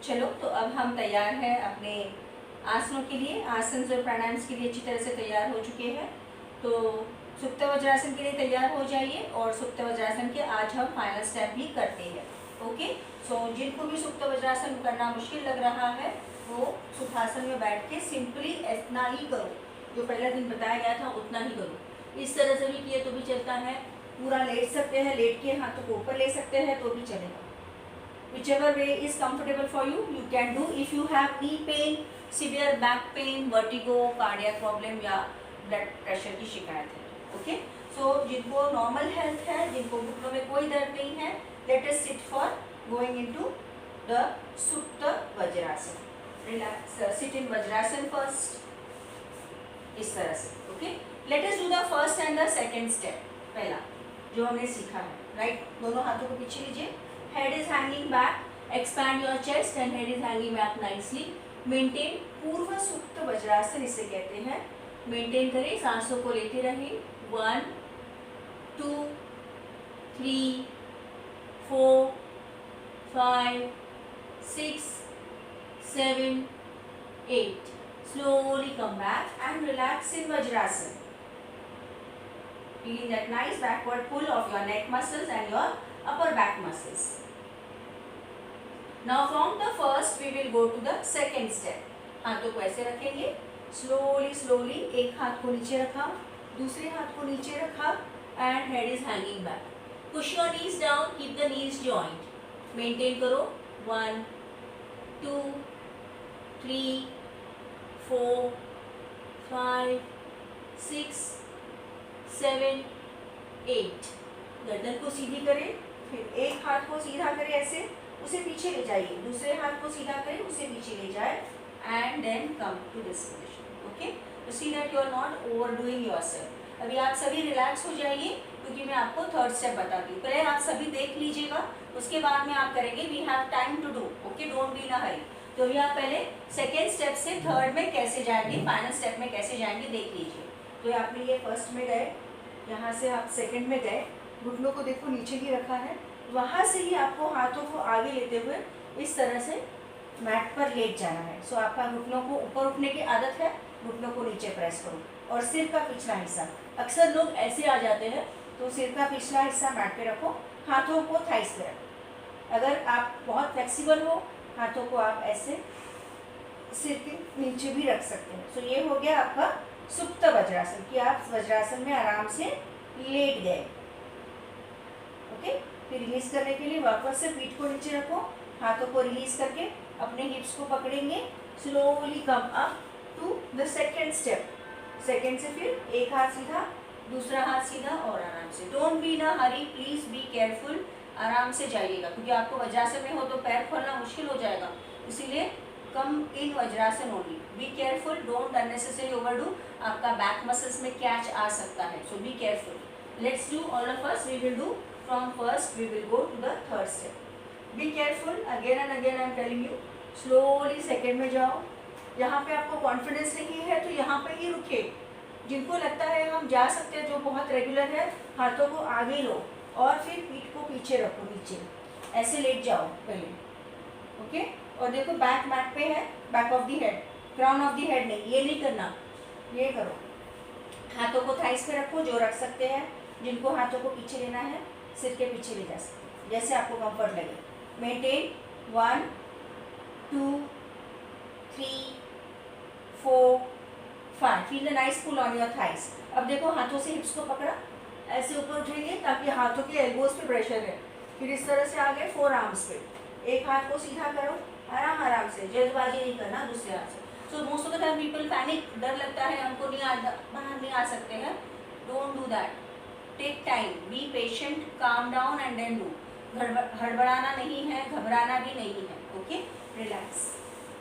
चलो तो अब हम तैयार हैं अपने आसनों के लिए। आसन और प्राणायाम के लिए अच्छी तरह से तैयार हो चुके हैं। तो सुप्त वज्रासन के लिए तैयार हो जाइए और सुप्त वज्रासन के आज हम फाइनल स्टेप भी करते हैं। ओके, सो जिनको भी सुप्त वज्रासन करना मुश्किल लग रहा है वो सुखासन में बैठ के सिंपली इतना ही करो, जो पहला दिन बताया गया था उतना ही करो। इस तरह से भी किए तो भी चलता है, पूरा लेट सकते हैं, लेट के हाथों को ऊपर ले सकते हैं तो भी चलेगा। Whichever way is comfortable for you, you can do. If you have knee pain, severe back pain, vertigo, cardiac problem या ब्लड प्रेशर की शिकायत है, ओके। सो जिनको नॉर्मल हेल्थ है, जिनको घुटनों में कोई दर्द नहीं है, let us sit for going into the supta vajrasana. Relax, sit in vajrasana first, इस तरह से, okay. Let us do the first and the second step. पहला जो हमने सीखा है, राइट, दोनों हाथों को पीछे लीजिए, head is hanging back, expand your chest and head is hanging back nicely. Maintain पूर्व सुप्त वज्रासन इसे कहते हैं। मेंटेन करें, सांसों को लेते रहें। 1 2 3 4 5 6 7 8. Slowly come back and relax in Vajrasan. Feeling that nice backward pull of your neck muscles and your upper back muscles. Now from the first we will go to the second step. हाथों को ऐसे रखेंगे, slowly slowly एक हाथ को नीचे रखा, दूसरे हाथ को नीचे रखा and head is hanging back. Push your knees down, keep the knees joined. Maintain करो, 1 2 3 4 5 6 7 8. गर्दन को सीधी करें, फिर एक हाथ को सीधा करें ऐसे, उसे पीछे ले जाइए, दूसरे हाथ को सीधा करें, उसे पीछे ले जाए and then come to this position, okay. तो see that you are not overdoing yourself. अभी आप सभी रिलैक्स हो जाइए क्योंकि मैं आपको थर्ड स्टेप बताती हूँ। पहले आप सभी देख लीजिएगा, उसके बाद में आप करेंगे। We have time to do, okay, don't be in a hurry. तो अभी आप पहले सेकेंड स्टेप से थर्ड में कैसे जाएंगे, फाइनल स्टेप में कैसे जाएंगे देख लीजिए। तो आपने ये फर्स्ट में गए, यहाँ से आप सेकेंड में गए, घुटनों को देखो नीचे ही रखा है, वहाँ से ही आपको हाथों को आगे लेते हुए इस तरह से मैट पर लेट जाना है। सो आपका घुटनों को ऊपर उठने की आदत है, घुटनों को नीचे प्रेस करो और सिर का पिछला हिस्सा, अक्सर लोग ऐसे आ जाते हैं तो सिर का पिछला हिस्सा मैट पे रखो, हाथों को थाइस पे रखो। अगर आप बहुत फ्लेक्सिबल हो, हाथों को आप ऐसे सिर के नीचे भी रख सकते हैं। सो ये हो गया आपका सुप्त वज्रासन कि आप वज्रासन में आराम से लेट गए, ओके। फिर रिलीज करने के लिए वापस से पीठ को नीचे रखो, हाथों को रिलीज करके अपने हिप्स को पकड़ेंगे, slowly come up to the second step. Second से फिर एक हाथ सीधा, दूसरा हाथ सीधा और आराम से। Don't be in a Hari, please be careful, आराम से जाइएगा क्योंकि आपको वज्रासन में हो तो पैर खोलना मुश्किल हो जाएगा, इसीलिए come in vajrasana only. Be careful, don't unnecessary overdo, आपका बैक मसल्स में कैच आ सकता है, so be careful. Let's do all of us, we will do from first we will go to the third step. Be careful, again and again I am telling you, slowly second में जाओ। यहाँ पे आपको confidence नहीं है तो यहाँ पे ही रुके। जिनको लगता है हम जा सकते हैं, जो बहुत रेगुलर है, हाथों को आगे लो और फिर पीठ को पीछे रखो, नीचे ऐसे लेट जाओ पहले, ओके। और देखो बैक मैट पे है, back of the head, crown of the head नहीं, ये नहीं करना, ये करो। हाथों को थाइस पे रखो जो रख सकते हैं, जिनको हाथों को पीछे लेना है सिर के पीछे ले जा सकते हैं, जैसे आपको कंफर्ट लगे। Maintain 1 2 3 4 5। Feel the nice pull on your thighs. अब देखो हाथों से हिप्स को पकड़ा, ऐसे ऊपर उठेंगे ताकि हाथों के एल्बोज पे प्रेशर है। फिर इस तरह से आ गए फोर आर्म्स पे, एक हाथ को सीधा करो, आराम आराम से, जल्दबाजी नहीं करना दूसरे हाथ से। So most of the time people panic, डर लगता है हमको नहीं बाहर नहीं आ सकते हैं। Don't do that, take time, be patient, calm down and then do. हड़बड़ाना नहीं है, घबराना भी नहीं है, okay, relax.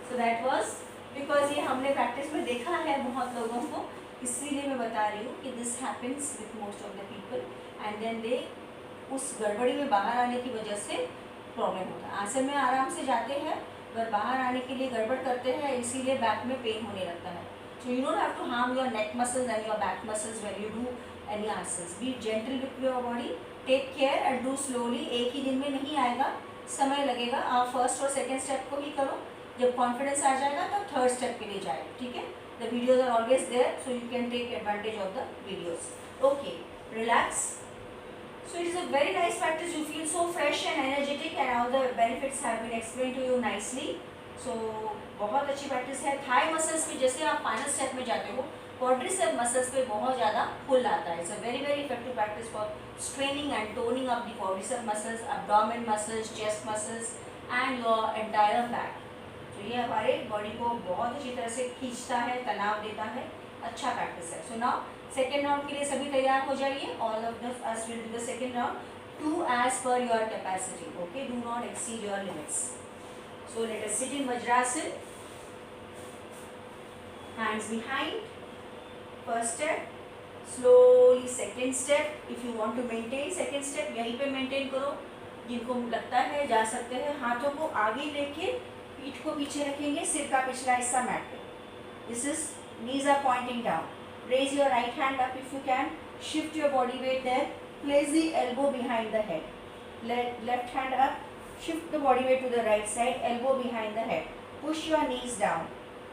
So that was because ये हमने प्रैक्टिस में देखा है बहुत लोगों को, इसीलिए मैं बता रही हूँ कि this happens with most of the people and then they उस गड़बड़ी में बाहर आने की वजह से प्रॉब्लम होता है। आसन में आराम से जाते हैं पर बाहर आने के लिए गड़बड़ करते हैं, इसीलिए बैक में पेन होने लगता है। So you don't have to harm your neck muscles and your back muscles when you do any asanas. Be gentle with your body, take care and do slowly. एक ही दिन में नहीं आएगा, समय लगेगा, आप फर्स्ट और सेकेंड स्टेप को ही करो, जब कॉन्फिडेंस आ जाएगा तब थर्ड स्टेप के लिए जाए, ठीक है। The videos are always there, so you can take advantage of the videos. Okay, relax. So it is a very nice practice. You feel so fresh and energetic, and all the benefits have been explained to you nicely. So बहुत अच्छी practice है. Thigh muscles पे जैसे आप final step में जाते हो, quadriceps muscles पे बहुत ज़्यादा पुल आता है. It's a very very effective practice for straining and toning of the quadriceps muscles, abdomen muscles, chest muscles and your entire back. तो ये हमारे बॉडी को बहुत अच्छी तरह से खींचता है, तनाव देता है. अच्छा प्रैक्टिस है. सो नाउ सेकेंड राउंड के लिए सभी तैयार हो जाइए. All of us will do the second round. 2 as per your capacity. Okay, do not exceed your limits. So let us sit in Vajrasan. Hands behind. First step. Slowly second step. If you want to maintain second step, यहीं पे maintain करो. जिनको लगता है जा सकते हैं, हाथों को आगे लेके पीठ को पीछे रखेंगे, सिर का पिछला हिस्सा मैट पे. This is knees are pointing down. Raise your right hand up if you can. Shift your body weight there. Place the elbow behind the head. Left hand up. Shift the body weight to the right side. Elbow behind the head. Push your knees down.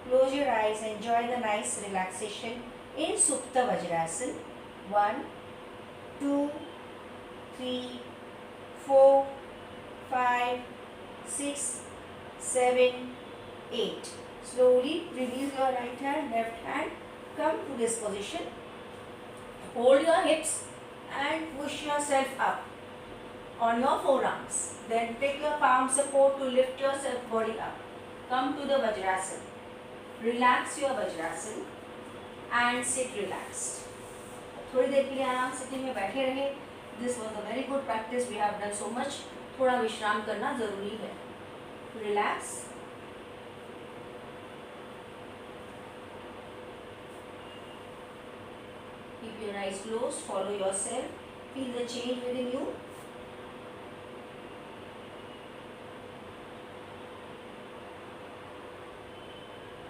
Close your eyes. Enjoy the nice relaxation in Supta Vajrasan. 1, 2, 3, 4, 5, 6, 7, 8. Slowly release your right hand, left hand. Come to this position. Hold your hips and push yourself up on your forearms. Then take your palm support to lift yourself body up. Come to the Vajrasan. Relax your Vajrasan and sit relaxed. थोड़ी देर के लिए आराम से में बैठे रहे. This was a very good practice. We have done so much. थोड़ा विश्राम करना जरूरी है. Relax. Keep your eyes closed, follow yourself, feel the change within you.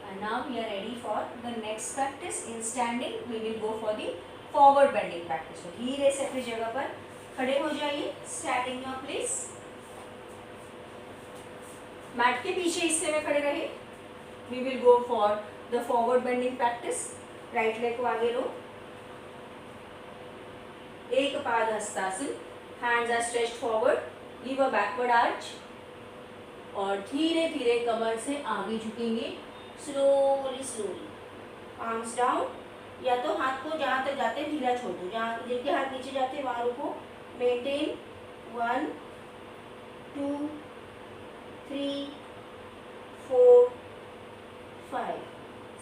And now we are ready for the next practice. In standing, we will go for the forward bending practice. So धीरे से अपनी जगह पर खड़े हो जाइए. Stand in your place. Mat के पीछे हिस्से में खड़े रहिए. We will go for the forward bending practice. Right leg को आगे लो. एक पाद हस्तासन. Hands are stretched forward. Give a backward arch. और धीरे धीरे कमर से आगे झुकेंगे. Slowly slowly. Arms down. या तो हाथ को जहाँ तक जाते हैं ढीला छोड़ दो. जहाँ जिनके हाथ नीचे जाते हैं वहाँ रुको. मेंटेन. 1, 2, 3, 4, 5.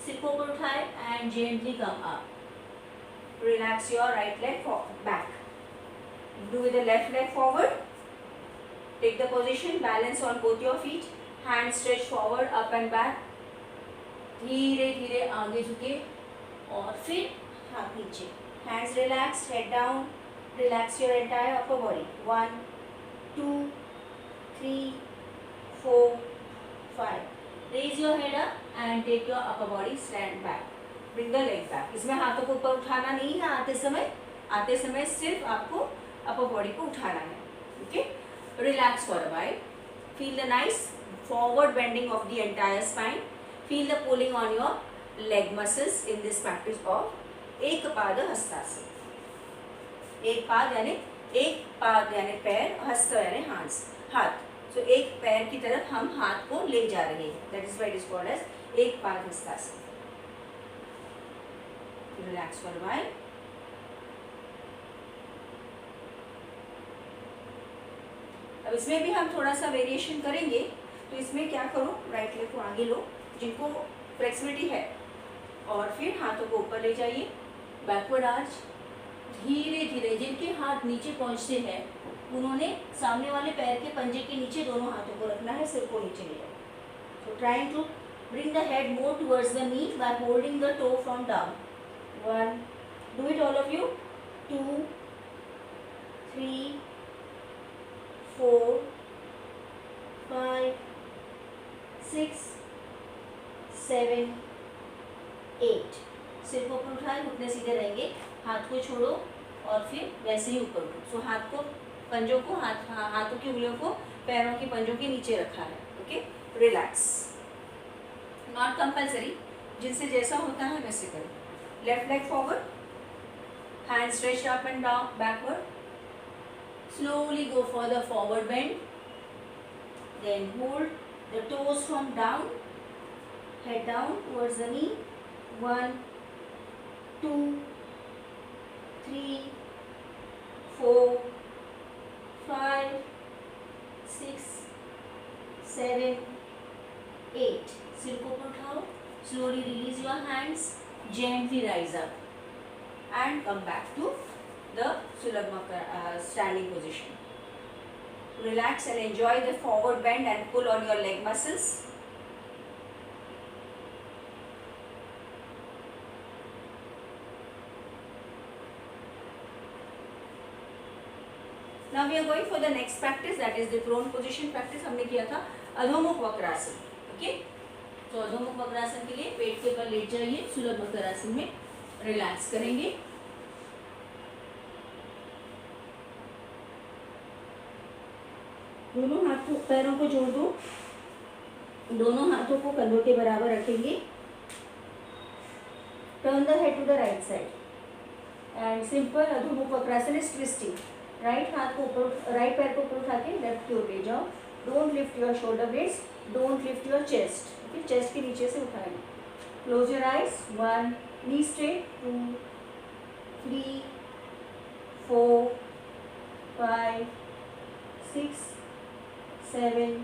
सिर को ऊपर उठाए and gently come up. Relax your right leg back. Do with the left leg forward. Take the position. Balance on both your feet. Hands stretch forward, up and back. धीरे धीरे आगे झुके और फिर हाथ नीचे. Hands relaxed. Head down. Relax your entire upper body. 1, 2, 3, 4, 5. Raise your head up and take your upper body. Stand back. Bring the leg back. इसमें हाथों को ऊपर उठाना नहीं है. आते समय सिर्फ आपको अपर बॉडी को उठाना है. Okay. Relax for a while. Feel the nice forward bending of the entire spine. Feel the pulling on your leg muscles in this practice of एक पाद हस्तासन. एक पाद यानी पैर, हस्त यानी हाथ. सो एक पैर की तरफ हम हाथ को ले जा रहे हैं. That is why it is called as एक पाद hastasana. Relax for a while. अब इसमें भी हम थोड़ा सा वेरिएशन करेंगे. तो इसमें क्या करो, राइट लेग को आगे लो जिनको फ्लेक्सिबिलिटी है, और फिर हाथों को ऊपर ले जाइए. Backward arch. धीरे धीरे जिनके हाथ नीचे पहुंचते हैं उन्होंने सामने वाले पैर के पंजे के नीचे दोनों हाथों को रखना है. सिर को नीचे ले जाओ. So trying to bring the head more towards the knee by holding the toe from down. 1, do it all of you. 2, 3, 4, 5, 6, 7, 8. सिर को ऊपर उठाए, घुटने सीधे रहेंगे. हाथ को छोड़ो और फिर वैसे ही ऊपर उठो. सो हाथ को, पंजों को, हाथों की उंगलियों को पैरों के पंजों के नीचे रखा है. Okay, relax. नॉट कंपल्सरी, जिनसे जैसा होता है वैसे करो. Left leg forward, hand stretch up and down backward. Slowly go for the forward bend. Then hold the toes from down, head down towards the knee. 1, 2, 3, 4, 5, 6, 7, 8. सिर को ऊपर उठाओ. Slowly release your hands. Gently rise up and come back to the Sulabha standing position. Relax and enjoy the forward bend and pull on your leg muscles. Now we are going for the next practice, that is the prone position practice. हमने किया था अधोमुख Vakrasana. Okay, तो अधोमुख वक्रासन के लिए पेट के बल late जाइए. सुलभ वक्रासन में रिलैक्स करेंगे. दोनों हाथों पैरों को जोड़ दो. दोनों हाथों को कंधों के बराबर रखेंगे. Turn the head to the right side and simple adhomukha vakrasana is twisting. Right हाथ को ऊपर, राइट पैर को ऊपर उठा के लेफ्ट की ओर ले जाओ. Don't lift your shoulder blades, don't lift your chest. Okay, chest के नीचे से उठाएंगे. Close your eyes. 1, knee straight. 2, 3, 4, 5, 6, 7,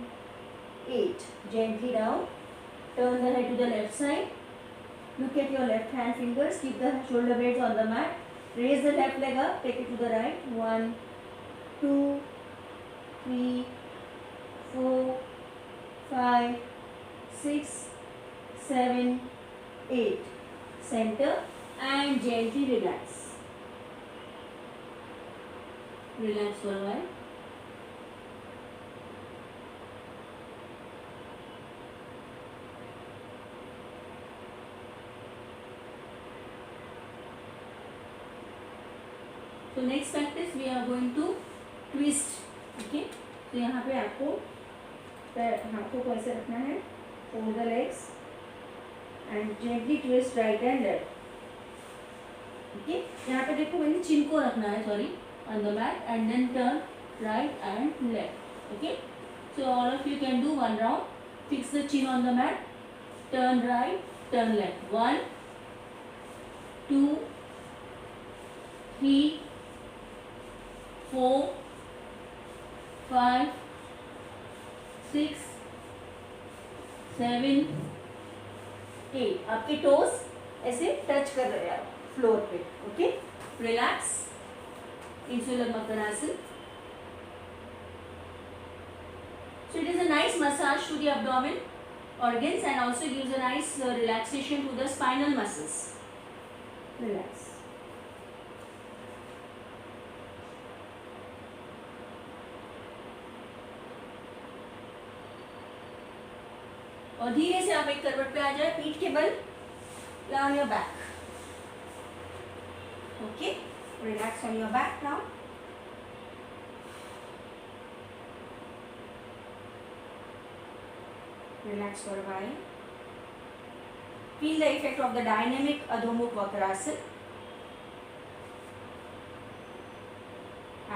8. Gently down. Turn the head to the left side. Look at your left hand fingers. Keep the shoulder blades on the mat. Raise the left leg up. Take it to the right. 1, 2, 3, 4, 5, 6, 7, 8. Center and gently relax. Relax for a while. तो next practice we are going to twist. Okay, तो यहाँ पे आपको हाथों को ऐसे रखना है. Fold the legs and gently twist right and left. Okay, यहाँ पे देखो मैंने चिन को रखना है, sorry, on the mat and then turn right and left. Okay, so all of you can do 1 round. Fix the chin on the mat. Turn right, turn left. 1, 2, 3, 4, 5, 6, 7, 8. आपके toast ऐसे touch कर रहे हैं floor पे. Okay, relax in सुलभ makarasana. So it is a nice massage to the abdomen organs and also gives a nice relaxation to the spinal muscles. Relax. और धीरे से आप एक करवट पे आ जाए. पीठ के बल, lie on your back. Okay, relax on your back now. Relax for a while. Feel the effect of the dynamic Adho Mukha Vakrasana.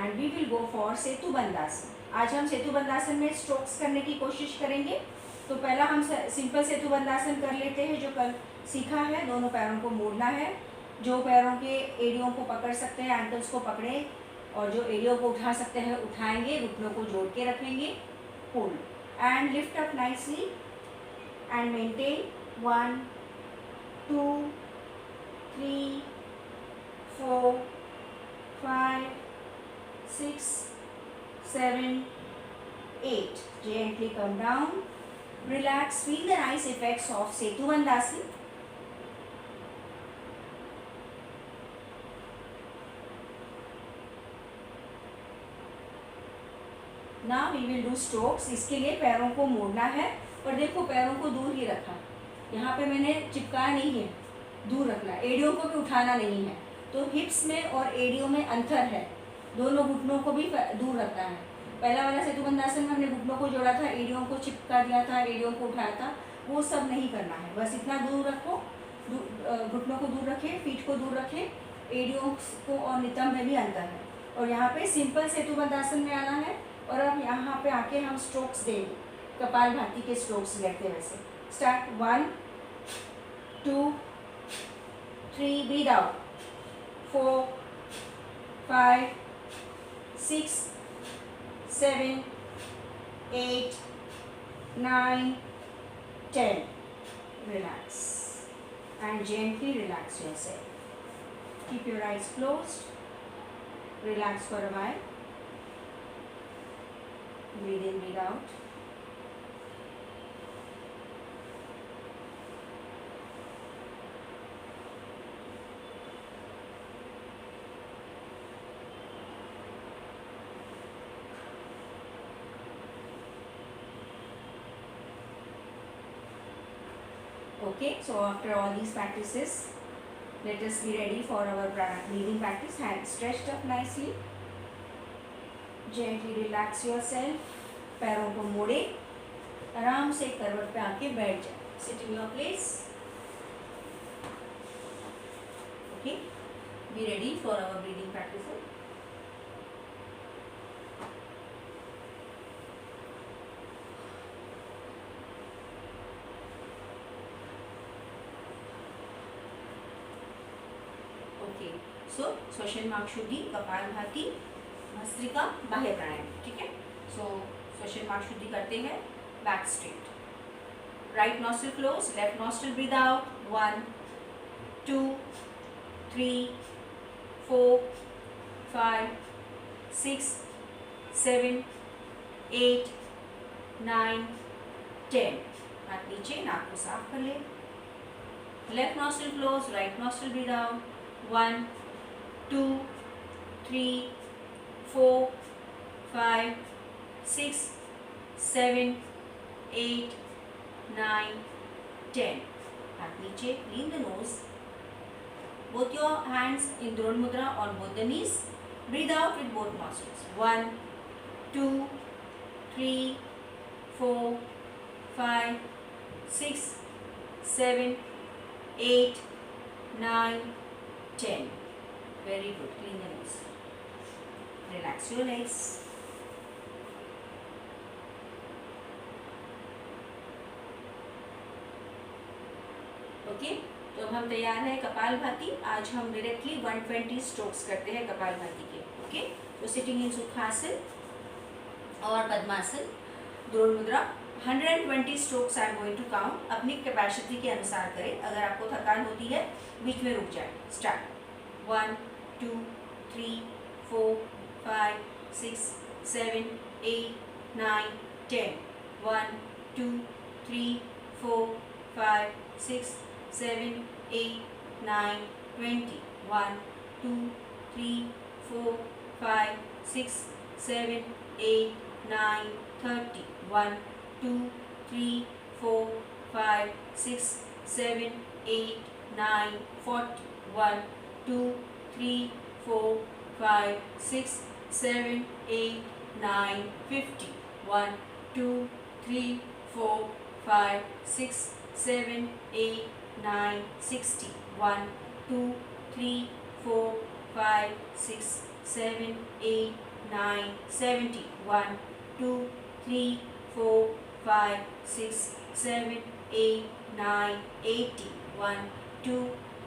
And we will go for सेतु बंदासन. आज हम सेतु बंदासन में स्ट्रोक्स करने की कोशिश करेंगे. तो पहला हम सिंपल सेतु बंदासन कर लेते हैं जो कल सीखा है. दोनों पैरों को मोड़ना है. जो पैरों के एड़ियों को पकड़ सकते हैं एंकल्स को पकड़े, और जो एड़ियों को उठा सकते हैं उठाएंगे. घुटनों को जोड़ के रखेंगे. Hold and lift up nicely and maintain. 1, 2, 3, 4, 5, 6, 7, 8. Gently come down. Relax. Feel the nice effects of Setu Bandasana. Now we will do strokes. इसके लिए पैरों को मोड़ना है. और देखो पैरों को दूर ही रखा. यहाँ पे मैंने चिपकाया नहीं है, दूर रखना. एड़ियों को भी उठाना नहीं है. तो हिप्स में और एड़ियों में अंतर है. दोनों घुटनों को भी दूर रखना है. पहला वाला सेतुबंधासन में हमने घुटनों को जोड़ा था, एड़ियों को चिपका दिया था, एड़ियों को उठाया था, वो सब नहीं करना है। बस इतना दूर रखो, घुटनों को दूर रखें, फीट को दूर रखें, एड़ियों को और नितंब में भी अंतर है। और यहाँ पे सिंपल सेतुबंधासन में आना है। और अब यहाँ पे आके हम स्ट्रोक्स देंगे, कपालभाति के स्ट्रोक्स लेते हैं वैसे। Start 1 2 3, breathe out 4 5 6 7 8 9 10. Relax and gently relax yourself. Keep your eyes closed. Relax for a while. Breathe in, breathe out. Okay, so after all these practices, let us be ready for our breathing practice. Hands stretched up nicely. Gently relax yourself. पैरों को मोड़े, आराम से करवट पे आके बैठ जाए. Sit in your place. Okay, be ready for our breathing practices. सो श्वसन मार्ग शुद्धि, कपालभाति, भस्त्रिका, बाह्य प्राणायाम. ठीक है. सो श्वसन मार्ग शुद्धि करते हैं. Back straight, right nostril close, left nostril breathe out. 1 2 3 4 5 6 7 8 9 10. हाथ नीचे, नाक को साफ कर ले. Left nostril close, right nostril breathe out. 1 2 3 4 5 6 7 8 9 10. हाथ नीचे, clean the nose. Both your hands in Drona Mudra on both the knees. Breathe out with both nostrils. 1 2 3 4 5 6 7 8 9 10. Very good. Clean the nose. Relax your legs. Okay, तो अब हम तैयार है कपालभाति. आज हम directly 120 strokes करते हैं कपालभाति के. ओके, तो सिटिंग इन सुखासन और पद्मासन, द्रोण मुद्रा. 120 strokes I am going to count. अपनी कैपेसिटी के अनुसार करें. अगर आपको थकान होती है बीच में रुक जाए. Start. 1 2 3 4 5 6 7 8 9 10. 1 2 3 4 5 6 7 8 9 20. 1 2 3 4 5 6 7 8 9 30. 1 2 3 4 5 6 7 8 9 40. 1 2 3 4 5 6 7 8 9 50. 1 2 3 4 5 6 7 8 9 60. 1 2 3 4 5 6 7 8 9 70. 1 2 3 4 5 6 7 8 9 80. 1 2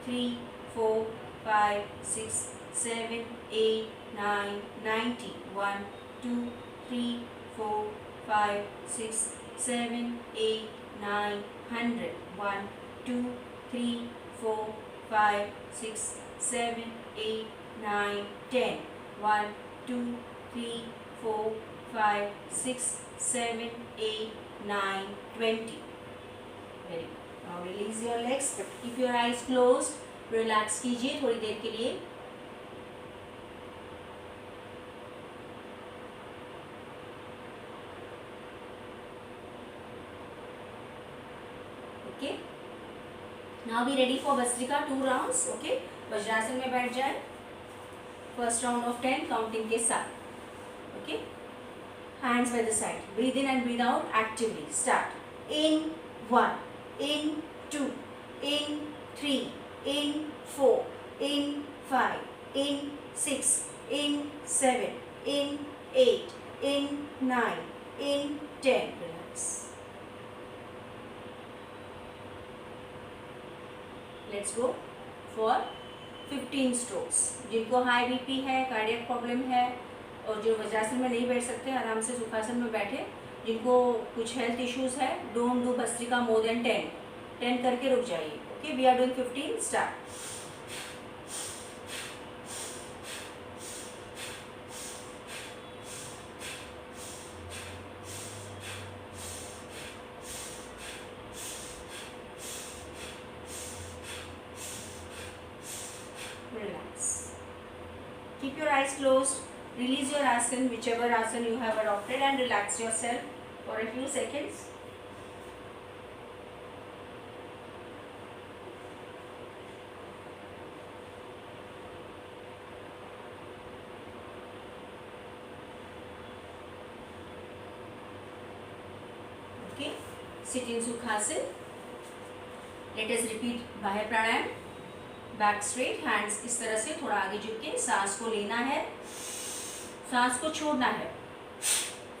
3 4 5 6 7 8 9 90. 1 2 3 4 5 6 7 8 9 100. 1 2 3 4 5 6 7 8 9 10. 1 2 3 4 5 6 7 8 9 20. Very good. Now release your legs, but keep your eyes closed. Relax कीजिए थोड़ी देर के लिए. Okay. Now be ready for Vastrika 2 rounds. Okay. Vajrasana में बैठ जाए. First round of 10 काउंटिंग के साथ. Okay. Hands by the side. Breathe in and breathe out actively. Start. In 1, in 2, in 3, in 4, in 5, in 6, in 7, in 8, in 9, in 10. Relax. Let's go for 15 strokes. जिनको high BP है, cardiac problem है और जो वज्रासन में नहीं बैठ सकते, आराम से सुखासन में बैठे. जिनको कुछ हेल्थ इश्यूज है, डोंट डू भस्त्रिका मोर देन 10 करके रुक जाइए. Okay, we are doing 15. Start. Relax. Keep your eyes closed. Release your asana, whichever asana you have adopted, and relax yourself for a few seconds. Okay. Sit in Sukhasana. Let us repeat बाह्य प्राणायाम. Back straight, hands इस तरह से थोड़ा आगे झुक के सांस को लेना है, सांस को छोड़ना है.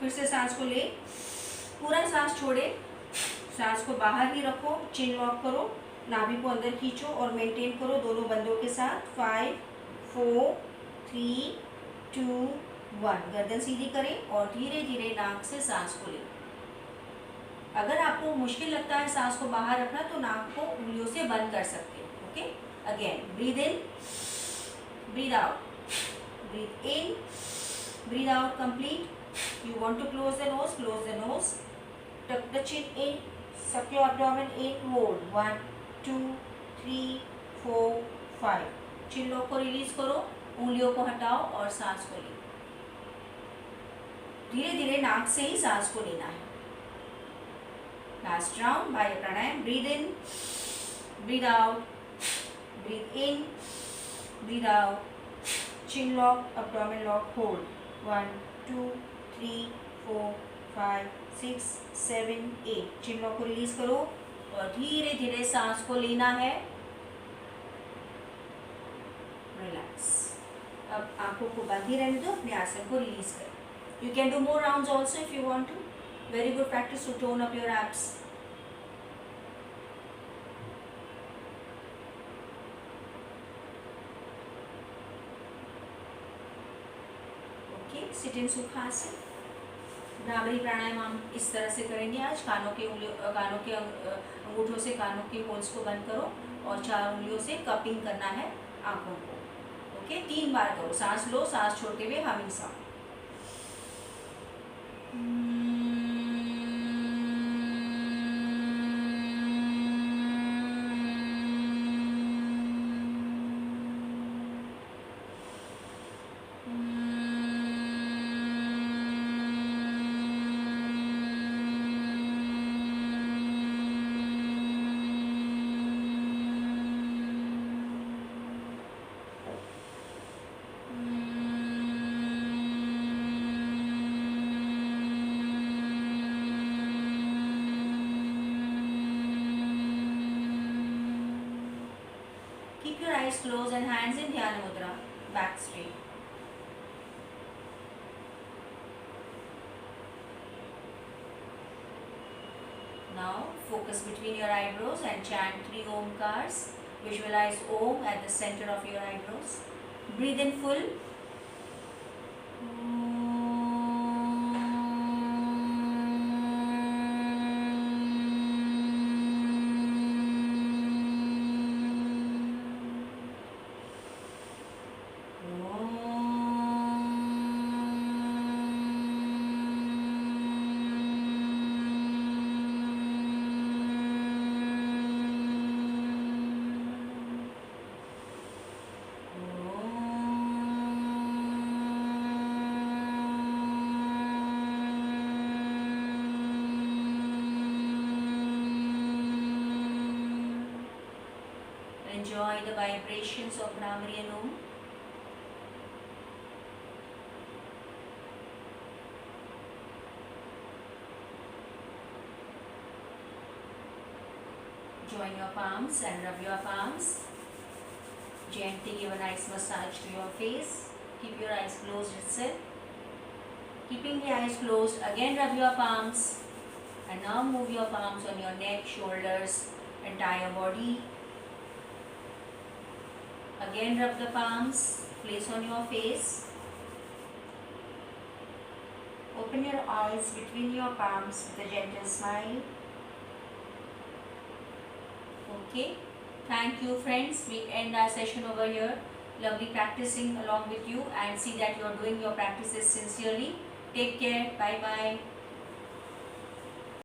फिर से सांस को ले, पूरा सांस छोड़े, सांस को बाहर ही रखो, चिन लॉक करो, नाभि को अंदर खींचो और मेंटेन करो दोनों बंदों के साथ. 5, 4, 3, 2, 1. गर्दन सीधी करें और धीरे धीरे नाक से सांस को लें. अगर आपको मुश्किल लगता है सांस को बाहर रखना तो नाक को उंगलियों से बंद कर सकते हैं. Okay, again breathe in, breathe out, breathe in, breathe out. Complete. You want to close the nose, tuck the chin in, suck your abdomen in, hold. 1, 2, 3, 4, 5. chin lock को रिलीज करो, उंगलियों को हटाओ और सांस को लो. धीरे धीरे नाक से ही सांस को लेना है. लास्ट राउंड बाह्य प्राणायाम. breathe in, breathe out, breathe in, breathe out, chin lock, abdomen lock, hold. 1, 2, 3, 4, 5, 6, 7, 8. chin lock को रिलीज करो और धीरे धीरे सांस को लेना है. रिलैक्स. अब आंखों को बंद ही रहने दो, अपने आसन को रिलीज करें. You can do more rounds also if you want to. Very good practice to tone up your abs. Sit in sukhasana. Bhramari pranayama हम इस तरह से करेंगे आज. कानों के अंगूठों से कानों के होल्स को बंद करो और 4 उंगलियों से कपिंग करना है आंखों को. ओके, 3 बार करो. सांस लो, सांस छोड़ते हुए humming sound. Keep your eyes closed and hands in Dhyana Mudra, back straight. Now focus between your eyebrows and chant 3 Omkars. Visualize Om at the center of your eyebrows. Breathe in full. Enjoy the vibrations of Brahmari and Om. Join your palms and rub your palms. Gently give a nice massage to your face. Keep your eyes closed itself. Keeping the eyes closed, again rub your palms. And now move your palms on your neck, shoulders, entire body. Again rub the palms, place on your face. Open your eyes between your palms with a gentle smile. Okay, thank you friends. We end our session over here. Lovely practicing along with you, and see that you are doing your practices sincerely. Take care. Bye bye.